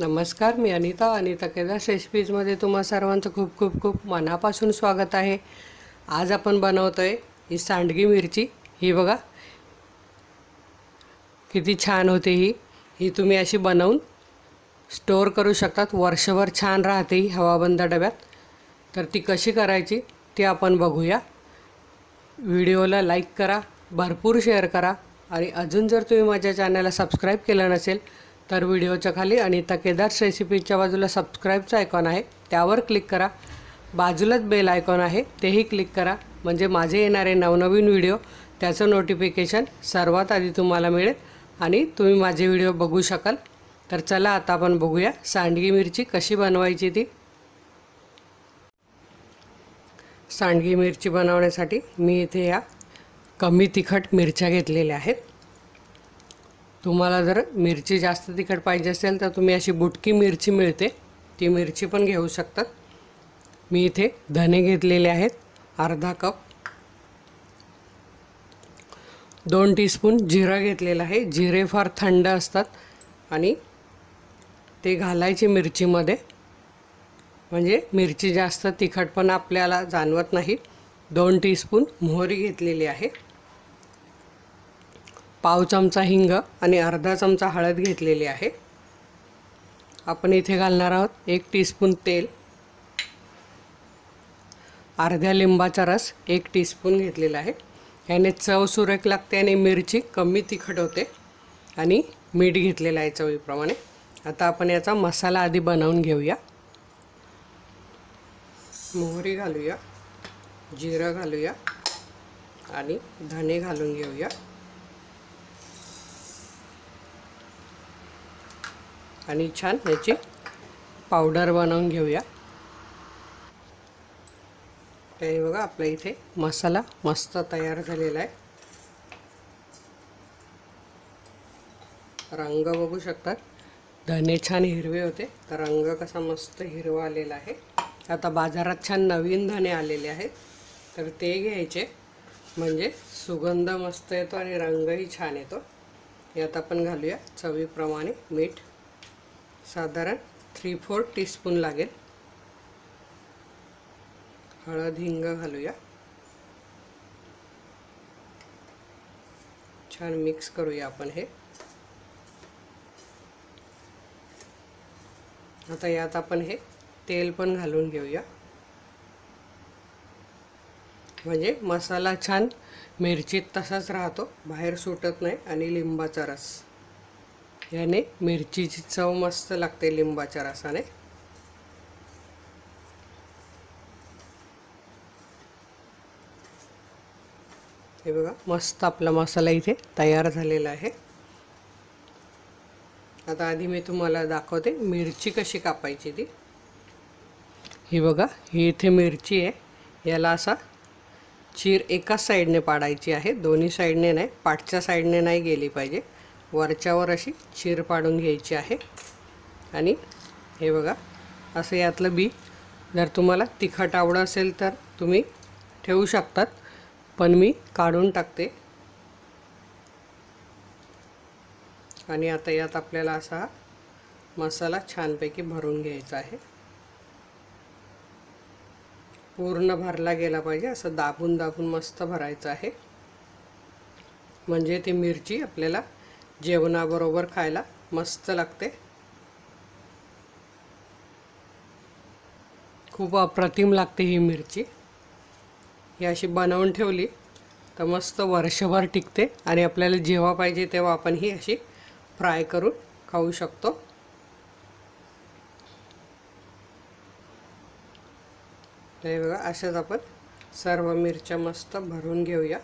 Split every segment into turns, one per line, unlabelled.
नमस्कार, मी अनिता केदार रेसिपीजमध्ये तुम्हा सर्वांचं खूप खूप खूप मनापासून स्वागत आहे। आज आपण बनवतोय ही सांडगी मिरची। ही बघा किती छान होते। ही तुम्ही अशी बनवून स्टोर करू शकतात, वर्षभर छान राहते ही हवाबंद डब्यात। तर ती कशी करायची ते आपण बघूया। व्हिडिओला लाईक करा, भरपूर शेअर करा आणि अजून जर तुम्ही माझ्या चॅनलला सबस्क्राइब केलं नसेल तर व्हिडिओच्या खाली अनिता केदार रेसिपीच्या बाजूला सबस्क्राइबचा आयकॉन आहे, त्यावर क्लिक करा। बाजूलाच बेल आयकॉन आहे, तेही क्लिक करा, म्हणजे माझे येणारे नवनवीन व्हिडिओ त्याचं नोटिफिकेशन सर्वात आधी तुम्हाला मिळेल आणि तुम्ही माझे व्हिडिओ बघू शकाल। तर चला आता आपण बघूया सांडगी मिरची कशी बनवायची ती। सांडगी मिरची बनवण्यासाठी मी इथे या कमी तिखट मिरच्या घेतलेल्या आहेत। तुम्हाला जर मिरची जास्त तिखट पाहिजे असेल तर तुम्ही अशी बुटकी मिरची मिळते, ती मिरची पण घेऊ शकतात। मी इथे धने घेतलेले आहेत अर्धा कप, 2 टीस्पून जिरं घेतलेलं आहे। जिरे फार थंड असतात आणि ते घालायचे मिरचीमध्ये, म्हणजे मिरची जास्त तिखटपण आपल्याला जाणवत नाही। 2 टीस्पून मोहरी घेतलेली आहे, पाव चमचा हिंग आणि अर्धा चमचा हळद घेतलेली आहे। आपण इथे घालणार आहोत 1 टीस्पून तेल, अर्ध्या लिंबाचा रस 1 टीस्पून घेतलेला आहे। याने चव सुरेख लागते आणि मिरची कमी तिखट होते। आणि मीठ घेतलेलं आहे चवीप्रमाणे। आता आपण याचा मसाला आधी बनवून घेऊया। मोहरी घालूया, जिरं घालूया आणि धने घालून घेऊया आणि छान याची पावडर बनवून घेऊया। ते बघा आपल्या इथे मसाला मस्त तयार झालेला आहे। रंग बघू शकतात, धने छान हिरवे होते तर रंग कसा मस्त हिरवा आलेला आहे। आता बाजारात छान नवीन धने आलेले आहेत तर ते घ्यायचे, म्हणजे सुगंध मस्त येतो आणि रंगही छान येतो। यात आपण घालूया चवीप्रमाणे मीठ, साधारण 3/4 टीस्पून लागेल। हळद हिंग घालूया, छान मिक्स करूया आपण हे। आता यात आपण हे तेल पण घालून घेऊया, म्हणजे मसाला छान मिरचीत तसाच राहतो, बाहेर सुटत नाही। आणि लिंबाचा रस, याने मिरचीची चव मस्त लागते लिंबाच्या रसाने। हे बघा मस्त आपला मसाला इथे तयार झालेला आहे। आता आधी मी तुम्हाला दाखवते मिरची कशी कापायची ती। ही बघा, ही इथे मिरची आहे, याला असा चीर एकाच साईडने पाडायची आहे, दोन्ही साईडने नाही, पाठच्या साईडने नाही गेली पाहिजे, वरच्यावर अशी चीर पाडून घ्यायची आहे। आणि हे बघा असं यातलं बी, जर तुम्हाला तिखट आवडत असेल तर तुम्ही ठेवू शकतात, पण मी काढून टाकते। आणि आता यात आपल्याला असा मसाला छानपैकी भरून घ्यायचा आहे, पूर्ण भरला गेला पाहिजे, असं दाबून दाबून मस्त भरायचं आहे, म्हणजे ती मिरची आपल्याला जेवणाबरोबर खायला मस्त लागते। खूप अप्रतिम लागते ही मिरची। ही अशी बनवून ठेवली तर मस्त वर्षभर टिकते आणि आपल्याला जेव्हा पाहिजे तेव्हा आपण ही अशी फ्राय करून खाऊ शकतो। हे बघा अशाच आपण सर्व मिरच्या मस्त भरून घेऊया।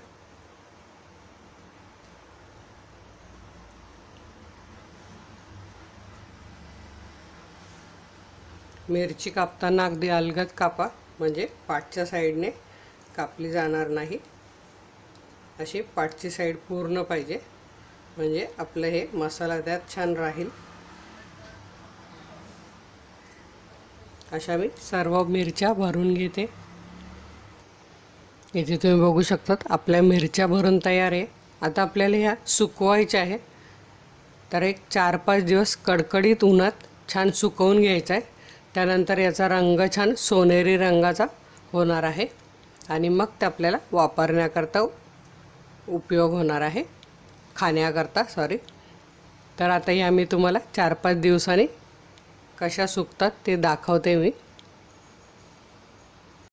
मिरची कापताना अगदी अलगद कापा, म्हणजे पाठच्या साईडने कापली जाणार नाही, अशी पाठची साईड पूर्ण पाहिजे, म्हणजे आपलं हे मसाला त्यात छान राहील। अशा मी सर्व मिरच्या भरून घेते। इथे तुम्ही बघू शकतात आपल्या मिरच्या भरून तयार आहे। आता आपल्याला ह्या सुकवायच्या आहे, तर एक 4-5 दिवस कडकडीत उन्हात छान सुकवून घ्यायचा आहे। त्यानंतर याचा रंग छान सोनेरी रंगाचा होणार आहे आणि मग ते आपल्याला वापरण्याकरता उपयोग होणार आहे, खाण्याकरता सॉरी। तर आता ह्या मी तुम्हाला 4-5 दिवसांनी कशा सुकतात ते दाखवते मी।